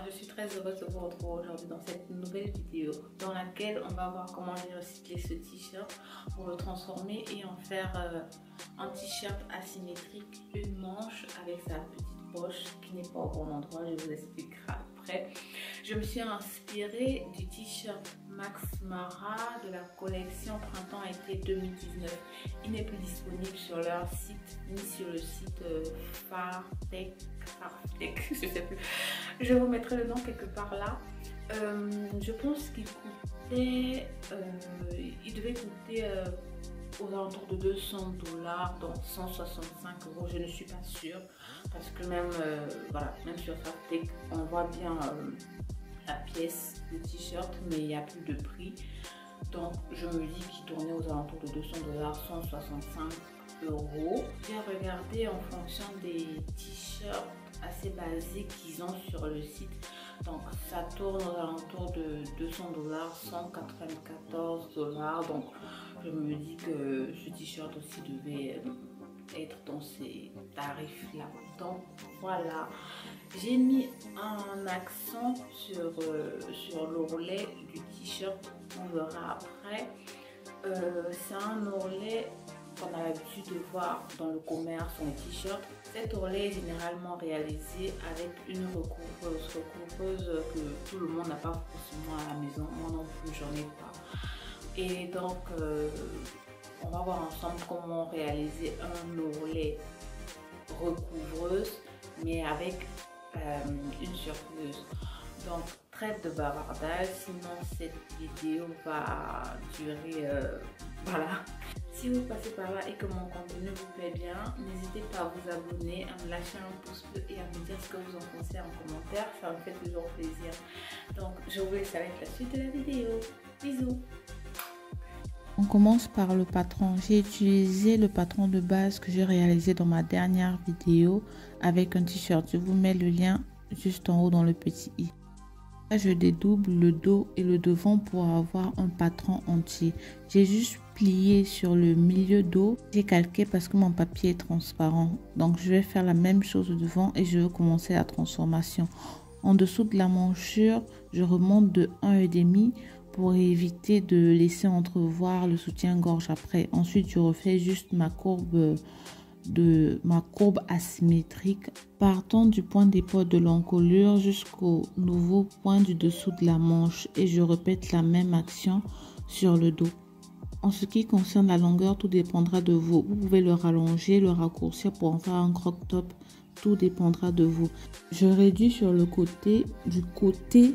je suis très heureuse de vous retrouver aujourd'hui dans cette nouvelle vidéo dans laquelle on va voir comment j'ai recyclé ce t-shirt pour le transformer et en faire un t-shirt asymétrique, une manche avec sa petite poche qui n'est pas au bon endroit, je vous expliquerai après. Je me suis inspirée du t-shirt Max Mara de la collection Printemps-Été 2019. Il n'est plus disponible sur leur site ni sur le site Fartech, je sais plus. Je vous mettrai le nom quelque part là. Je pense qu'il coûtait, il devait coûter aux alentours de 200 $, donc 165 €. Je ne suis pas sûre parce que même, voilà, même sur Fartech, on voit bien la pièce, le t-shirt, mais il n'y a plus de prix. Donc je me dis qu'il tournait aux alentours de 200 $, 165 €. J'ai regardé en fonction des t-shirts assez basiques qu'ils ont sur le site. Donc ça tourne aux alentours de 200 $, 194 $. Donc je me dis que ce t-shirt aussi devait être dans ces tarifs là. Donc voilà, j'ai mis un accent sur l'ourlet du t-shirt, on verra après. C'est un ourlet qu'on a l'habitude de voir dans le commerce sur les t-shirts. Cet ourlet est généralement réalisé avec une recouvreuse que tout le monde n'a pas forcément à la maison. Moi non plus, j'en ai pas. Et donc on va voir ensemble comment réaliser un ourlet recouvreuse mais avec une surcouleuse. Donc trêve de bavardage, sinon cette vidéo va durer voilà. Si vous passez par là et que mon contenu vous plaît bien, n'hésitez pas à vous abonner, à me lâcher un pouce bleu et à me dire ce que vous en pensez en commentaire, ça me fait toujours plaisir. Donc je vous laisse avec la suite de la vidéo. Bisous. On commence par le patron. J'ai utilisé le patron de base que j'ai réalisé dans ma dernière vidéo avec un t-shirt. Je vous mets le lien juste en haut dans le petit i. Là, je dédouble le dos et le devant pour avoir un patron entier. J'ai juste plié sur le milieu dos. J'ai calqué parce que mon papier est transparent. Donc je vais faire la même chose devant et je vais commencer la transformation. En dessous de la manchure, je remonte de 1,5 pour éviter de laisser entrevoir le soutien-gorge après. Ensuite, je refais juste ma courbe asymétrique partant du point d'épaule de l'encolure jusqu'au nouveau point du dessous de la manche et je répète la même action sur le dos. En ce qui concerne la longueur, tout dépendra de vous. Vous pouvez le rallonger, le raccourcir pour en faire un crop top. Tout dépendra de vous. Je réduis sur le côté, du côté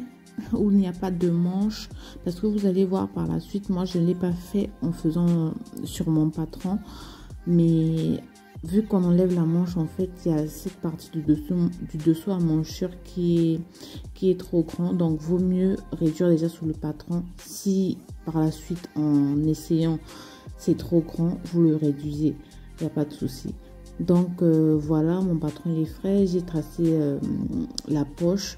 où il n'y a pas de manche, parce que vous allez voir par la suite, moi je ne l'ai pas fait en faisant sur mon patron, mais vu qu'on enlève la manche, en fait il y a cette partie du dessous à manchure qui est trop grand, donc vaut mieux réduire déjà sur le patron. Si par la suite en essayant c'est trop grand, vous le réduisez, il n'y a pas de souci. Donc voilà, mon patron il est frais. J'ai tracé la poche.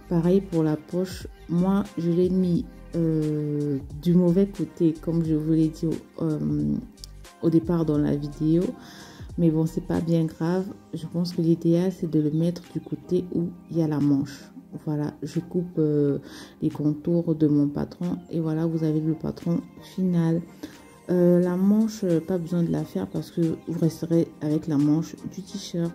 Pareil pour la poche, moi je l'ai mis du mauvais côté comme je vous l'ai dit au départ dans la vidéo, mais bon c'est pas bien grave. Je pense que l'idéal c'est de le mettre du côté où il y a la manche. Voilà, je coupe les contours de mon patron et voilà, vous avez le patron final. La manche, pas besoin de la faire parce que vous resterez avec la manche du t-shirt.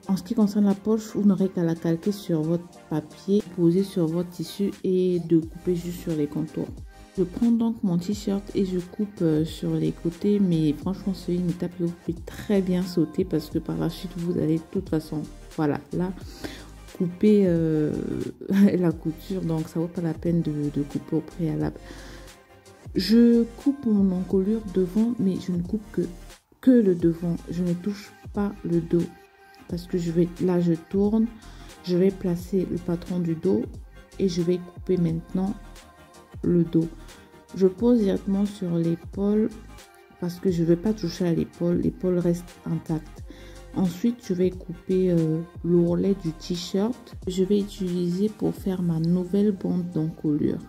En ce qui concerne la poche, vous n'aurez qu'à la calquer sur votre papier, poser sur votre tissu et de couper juste sur les contours. Je prends donc mon t-shirt et je coupe sur les côtés, mais franchement c'est une étape que vous pouvez très bien sauter parce que par la suite vous allez de toute façon, voilà, là couper la couture, donc ça vaut pas la peine de couper au préalable. Je coupe mon encolure devant, mais je ne coupe que le devant, je ne touche pas le dos. Parce que là je tourne, je vais placer le patron du dos et je vais couper maintenant le dos. Je pose directement sur l'épaule parce que je ne vais pas toucher à l'épaule, l'épaule reste intacte. Ensuite je vais couper l'ourlet du t-shirt. Je vais utiliser pour faire ma nouvelle bande d'encolure.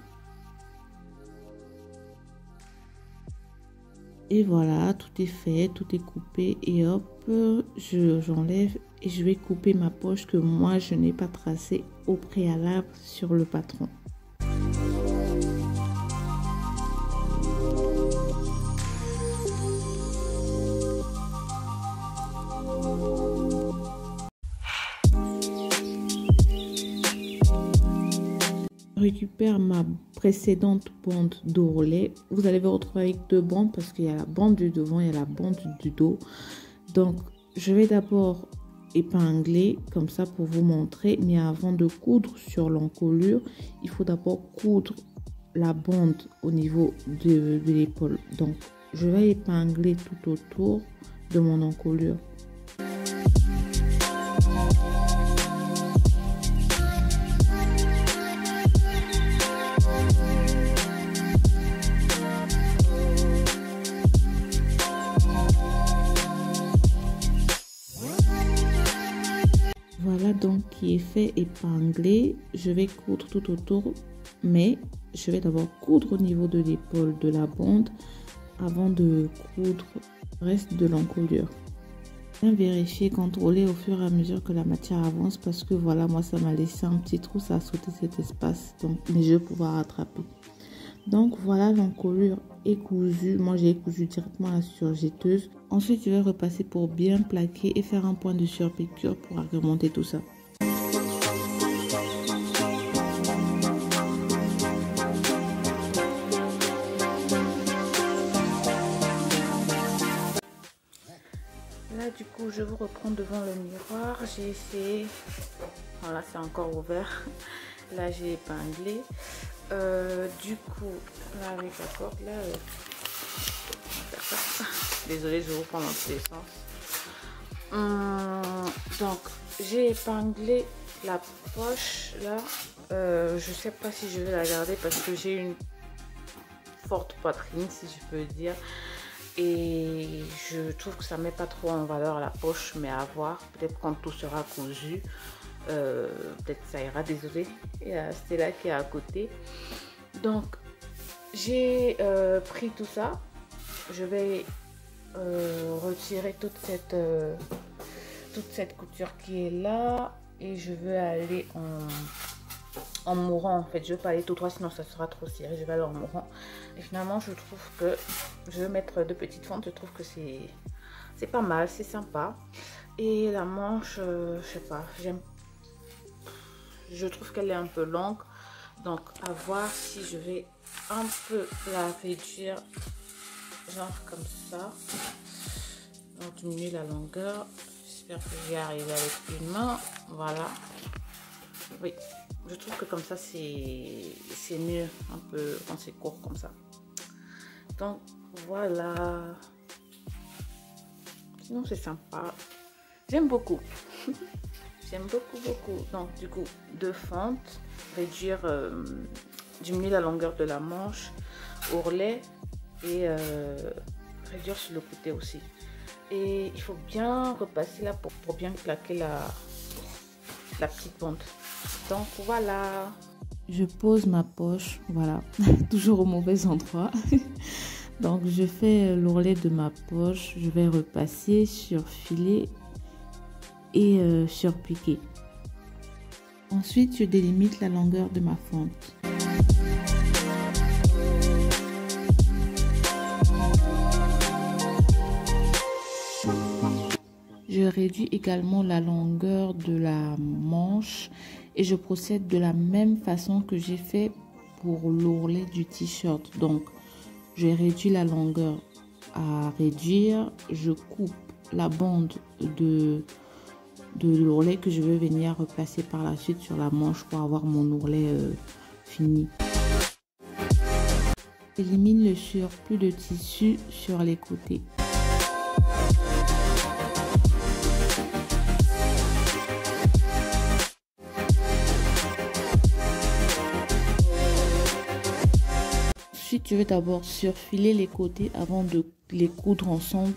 Et voilà, tout est fait, tout est coupé et hop, j'enlève et je vais couper ma poche que moi je n'ai pas tracée au préalable sur le patron. Je récupère ma précédente bande d'ourlet. Vous allez vous retrouver avec deux bandes parce qu'il y a la bande du devant et la bande du dos. Donc, je vais d'abord épingler comme ça pour vous montrer. Mais avant de coudre sur l'encolure, il faut d'abord coudre la bande au niveau de l'épaule. Donc, je vais épingler tout autour de mon encolure. Voilà donc qui est fait épingler. Je vais coudre tout autour, mais je vais d'abord coudre au niveau de l'épaule de la bande avant de coudre le reste de l'encolure. Bien vérifier, contrôler au fur et à mesure que la matière avance parce que voilà, moi ça m'a laissé un petit trou, ça a sauté cet espace, donc mais je vais pouvoir rattraper. Donc voilà, l'encolure est cousue. Moi j'ai cousu directement la surjetteuse. Ensuite je vais repasser pour bien plaquer et faire un point de surpiqûre pour agrémenter tout ça. Là du coup je vous reprends devant le miroir. J'ai essayé, voilà, c'est encore ouvert. Là j'ai épinglé. Du coup là avec la corde là, désolée, je vous prends dans tous les sens. Donc j'ai épinglé la poche là. Je sais pas si je vais la garder parce que j'ai une forte poitrine, si je peux dire, et je trouve que ça met pas trop en valeur la poche, mais à voir, peut-être quand tout sera cousu, peut-être ça ira. Désolée, et c'est là qui est à côté. Donc j'ai pris tout ça, je vais retirer toute cette couture qui est là et je veux aller en mourant. En fait je veux pas aller tout droit sinon ça sera trop serré, je vais aller en mourant. Et finalement je trouve que je vais mettre de petites fentes, je trouve que c'est pas mal, c'est sympa. Et la manche, je sais pas, je trouve qu'elle est un peu longue, donc à voir si je vais un peu la réduire, genre comme ça, donc diminuer la longueur. J'espère que j'y arrive avec une main. Voilà, oui, je trouve que comme ça c'est mieux un peu quand c'est court comme ça. Donc voilà, sinon c'est sympa, j'aime beaucoup. J'aime beaucoup. Donc du coup, deux fentes, réduire, diminuer la longueur de la manche, ourlet et réduire sur le côté aussi. Et il faut bien repasser là pour bien plaquer la petite bande. Donc voilà. Je pose ma poche, voilà, toujours au mauvais endroit. Donc je fais l'ourlet de ma poche, je vais repasser, surfiler et surpiquer. Ensuite je délimite la longueur de ma fente. Je réduis également la longueur de la manche et je procède de la même façon que j'ai fait pour l'ourlet du t-shirt. Donc je réduis la longueur à réduire, je coupe la bande de l'ourlet que je veux venir replacer par la suite sur la manche pour avoir mon ourlet fini. J'élimine le surplus de tissu sur les côtés. Ensuite, je vais d'abord surfiler les côtés avant de les coudre ensemble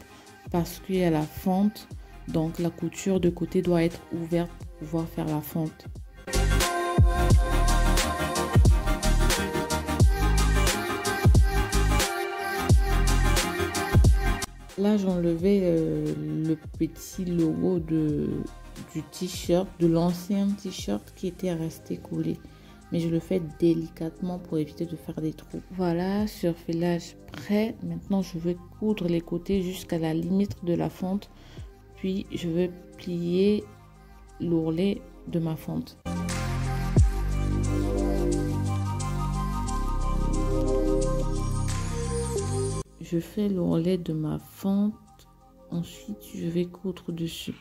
parce qu'il y a la fente. Donc la couture de côté doit être ouverte pour pouvoir faire la fente. Là, j'enlevais le petit logo du t-shirt, de l'ancien t-shirt qui était resté collé. Mais je le fais délicatement pour éviter de faire des trous. Voilà, surfilage prêt. Maintenant, je vais coudre les côtés jusqu'à la limite de la fente. Puis, je vais plier l'ourlet de ma fente. Je fais l'ourlet de ma fente. Ensuite, je vais coudre dessus.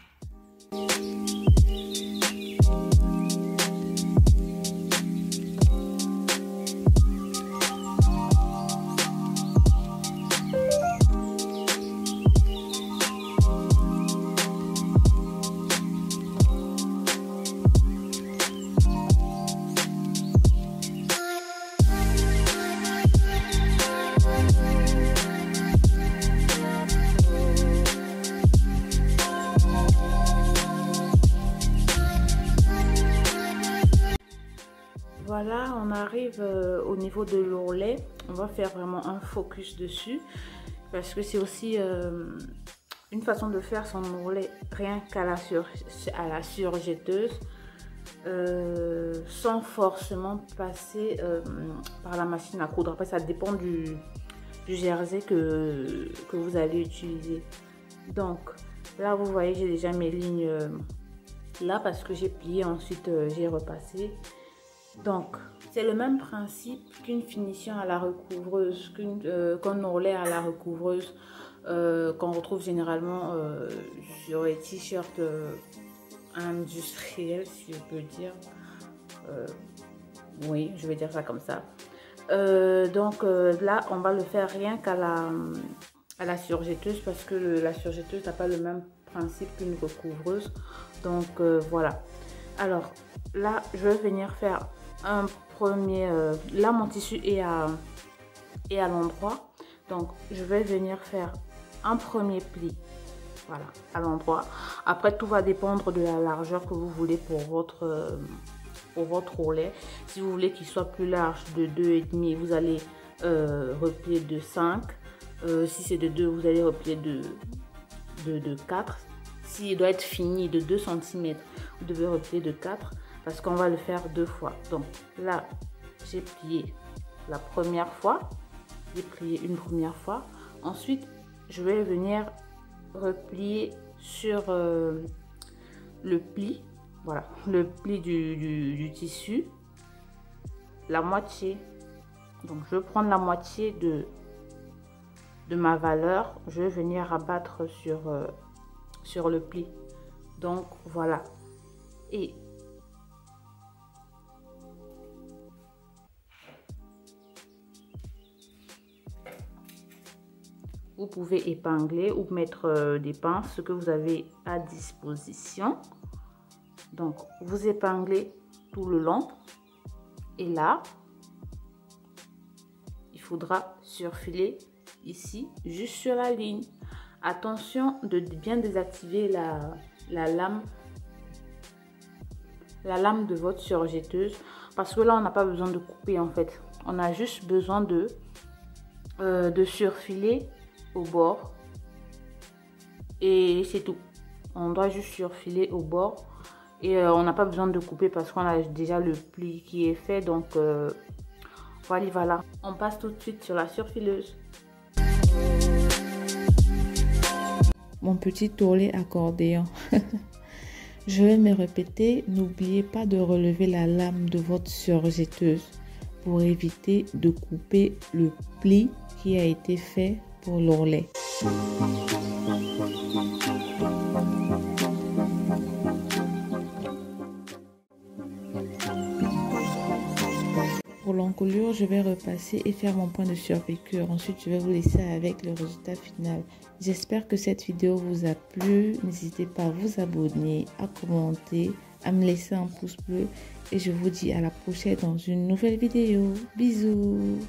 Voilà, on arrive au niveau de l'ourlet. On va faire vraiment un focus dessus parce que c'est aussi une façon de faire son ourlet rien qu'à la surjetteuse sans forcément passer par la machine à coudre. Après, ça dépend du jersey que vous allez utiliser. Donc là, vous voyez, j'ai déjà mes lignes là parce que j'ai plié, ensuite j'ai repassé. Donc, c'est le même principe qu'une finition à la recouvreuse, qu'un ourlet à la recouvreuse qu'on retrouve généralement sur les t-shirts industriels, si je peux dire. Oui, je vais dire ça comme ça. Donc là, on va le faire rien qu'à la surjetteuse parce que la surjetteuse n'a pas le même principe qu'une recouvreuse. Donc voilà. Alors là, je vais venir faire un premier, là mon tissu est à l'endroit, donc je vais venir faire un premier pli, voilà, à l'endroit. Après, tout va dépendre de la largeur que vous voulez pour votre ourlet. Si vous voulez qu'il soit plus large, de 2,5, vous allez replier de 5. Si c'est de 2, vous allez replier de 4. S'il doit être fini de 2 cm, vous devez replier de 4. Parce qu'on va le faire 2 fois. Donc là, j'ai plié la première fois. J'ai plié une première fois. Ensuite, je vais venir replier sur le pli. Voilà, le pli du tissu. La moitié. Donc, je vais prendre la moitié de ma valeur. Je vais venir abattre sur le pli. Donc, voilà. Et vous pouvez épingler ou mettre des pinces, ce que vous avez à disposition. Donc, vous épinglez tout le long. Et là, il faudra surfiler ici, juste sur la ligne. Attention de bien désactiver la lame de votre surjetteuse. Parce que là, on n'a pas besoin de couper en fait. On a juste besoin de surfiler au bord et c'est tout. On doit juste surfiler au bord et on n'a pas besoin de couper parce qu'on a déjà le pli qui est fait. Donc voilà, on passe tout de suite sur la surfileuse. Mon petit ourlet accordéon. Je vais me répéter, n'oubliez pas de relever la lame de votre surjetteuse pour éviter de couper le pli qui a été fait pour l'ourlet. Pour l'encolure, je vais repasser et faire mon point de surpiqûre. Ensuite, je vais vous laisser avec le résultat final. J'espère que cette vidéo vous a plu. N'hésitez pas à vous abonner, à commenter, à me laisser un pouce bleu. Et je vous dis à la prochaine dans une nouvelle vidéo. Bisous!